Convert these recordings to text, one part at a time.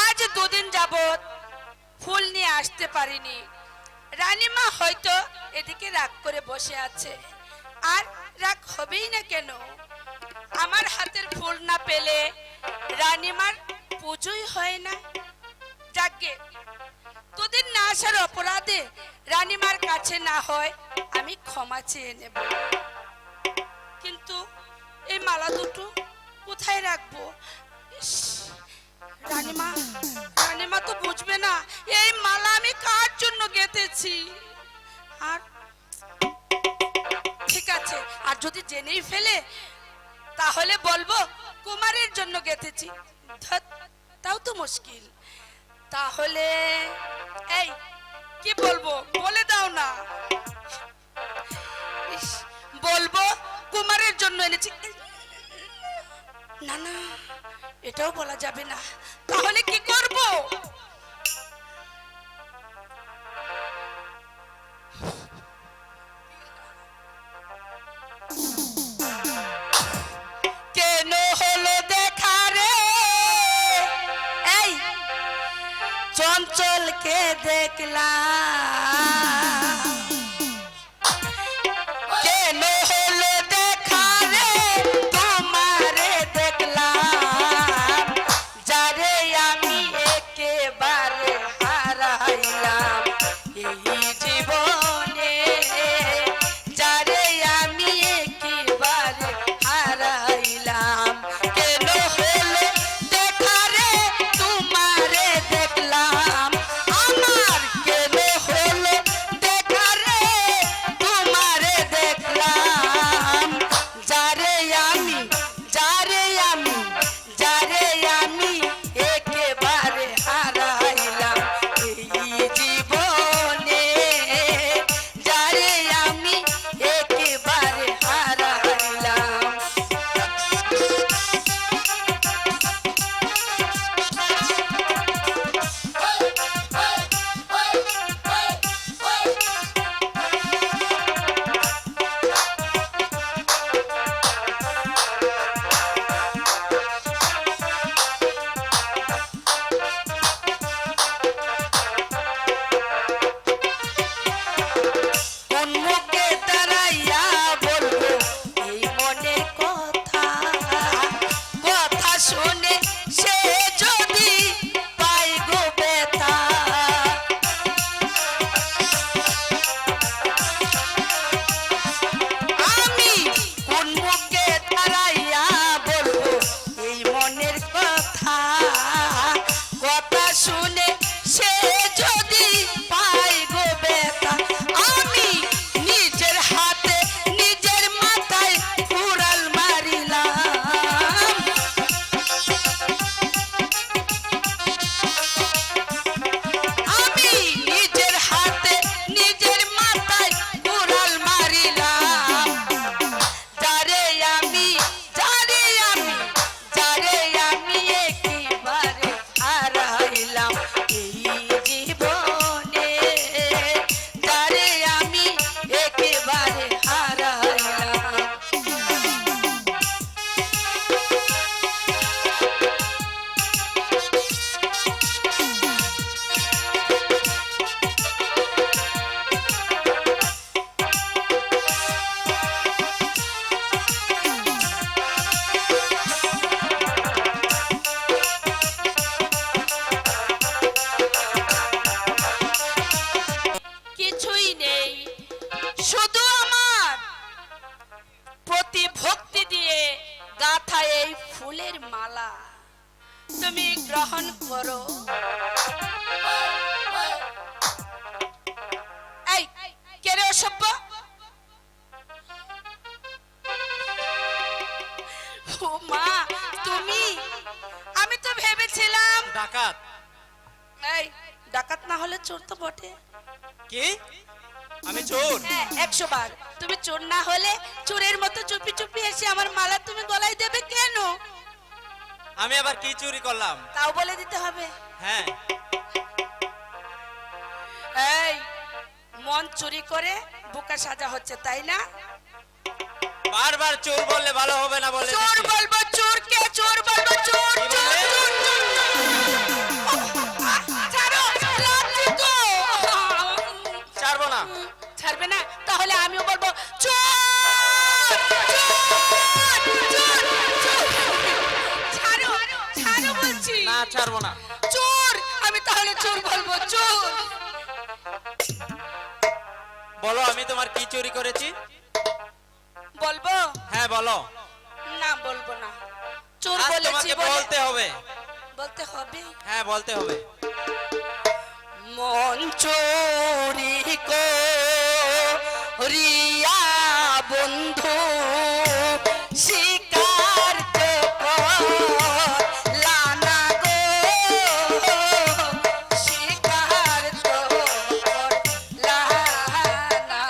আজ দুদিন যাবত ফুল নিয়ে আসতে পারিনি। রানীমা হয়তো এদিকে রাগ করে বসে আছে, আর রাগ হবেই না কেন? আমার হাতের ফুল না পেলে রানীমার পুজোই হয় না। যাকে দুদিন না আসার অপরাধে রানীমার কাছে না হয় আমি ক্ষমা চেয়ে নেব, কিন্তু এই মালা দুটো কোথায় রাখবো? ইস, রানীমা রানীমা তো বুঝবে না এই মালা আমি কার জন্য গেঁথেছি। আর ঠিক আছে, আর যদি জেনেই ফেলে তাহলে বলবো কুমারের জন্য গেঁথেছি। ধ্যাৎ, তাও তো মুশকিল। তাহলে এই কি বলবো বলে দাও না। ইস, বলবো কুমারের জন্য এনেছি। না না, এটাও বলা যাবে না। তাহলে কি করব? কেন হলো দেখা রে এই চঞ্চলকে দেখলাম, কেন হলো দেখা রে তোমারে দেখলাম, যারে আমি একেবারে হারাইলাম এই জীবনে, যারে আমি একেবারে হারাইলাম। কেন হলো দেখা রে তোমারে দেখলাম, আমার কেন হলো দেখা রে তোমারে দেখলাম, যারে আমি যারে আমি যারে আমি একেবারে হারাইলাম এই জীবনে, যারে আমি একেবারে হারাইলাম। কোন মুখে দাঁড়াইয়া বলবো এই মনের কথা, কথা শুনে সে যদি পাই গো ব্যথা। আমি কোন মুখে দাঁড়াইয়া বলবো এই মনের কথা, কথা শুনে সে যদি পাই গো ব্যথা। আমি নিজের হাতে নিজের মাথায় কুড়াল মারিলাম, আমি নিজের হাতে নিজের মাথায় কুড়াল মারিলাম, যারে আমি যারে আমি যারে আমি একেবারে হারাইলাম এই জীবনে, যারে আমি একেবারে হারাইলাম। কিছুই নেই, শুধু আমার প্রতি ভক্তি দিয়ে গাঁথা এই ফুলের মালা তুমি গ্রহণ করো। এই কে রে অসভ্য? ও মা, তুমি? আমি তো ভেবেছিলাম ডাকাত। এই ডাকাত না হলে চোর তো বটে। কি? আমি চোর? 100 বার। তুমি চোর না হলে চোরের মতো চুপি চুপি এসে আমার মালা তুমি গলায় দেবে কেন? আমি আবার কি চুরি করলাম? তাও বলে দিতে হবে। হ্যাঁ, এই মন চুরি করে বুকা সাজা হচ্ছে তাই না? বারবার চোর বললে ভালো হবে না বলে চোর দিচ্ছি। বলবো চোর কে? চোর বলবো চোর কি চোর বললে? চোর, চোর, চোর। ছাড়ো, লাগছে তো। ছাড়বো না। ছাড়বে না? তাহলে আমিও বলবো চোর চোর চোর চোর। ছাড়ো, ছাড়ো বলছি। না ছাড়বো না। চোর, আমি তাহলে চোর বলবো চোর। বলো আমি তোমার কি চুরি করেছি? বলবো? হ্যাঁ বলো। না বলবো না। চোর আজ বলেছি তোমাকে বলে বলতে হবে। বলতে হবে। হ্যাঁ বলতে হবে। মন চোরি করিয়া বন্ধু শিকার তো করলা গো, শিকার তো করলা না।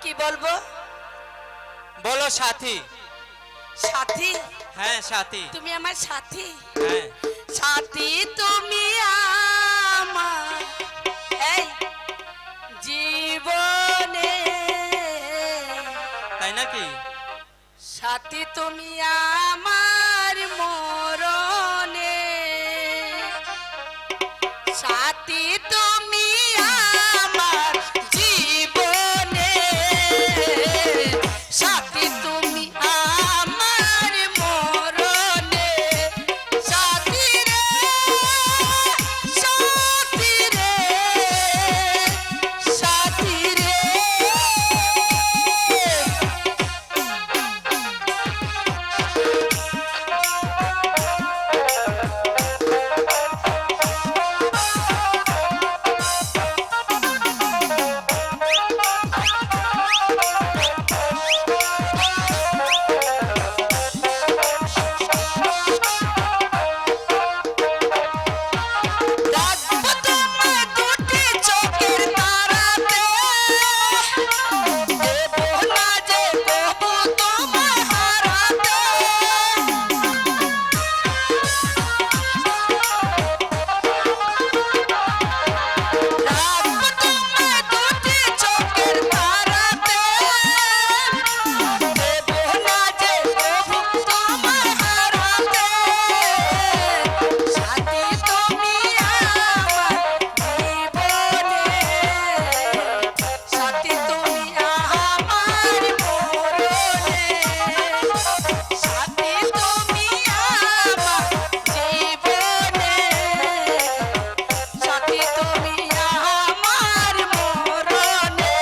কি বলবো? বলো সাথী। সাথী? হ্যাঁ সাথী। তুমি আমার সাথী? হ্যাঁ। সাথী তুমি আমার এই জীবনে, তাই নাকি? সাথী তুমি আমার মরণে, সাথী তুমি আমার জীবনে, সাথী তুমি আমার মরণে, সাথী রে, সাথী রে, সাথী রে। রাখবো তোমায় দুটি চোখের তারাতে, দেবো না যে কবু তোমায় হারাতে। রাখবো তোমায় দুটি চোখের তারাতে, দেবো না যে কবু তোমায় হারাতে। সাথী তুমি আমার জীবনে, সাথী তুমি আমার মরণে, সাথী তুমি আমার জীবনে, সাথী তুমি আমার মরণে।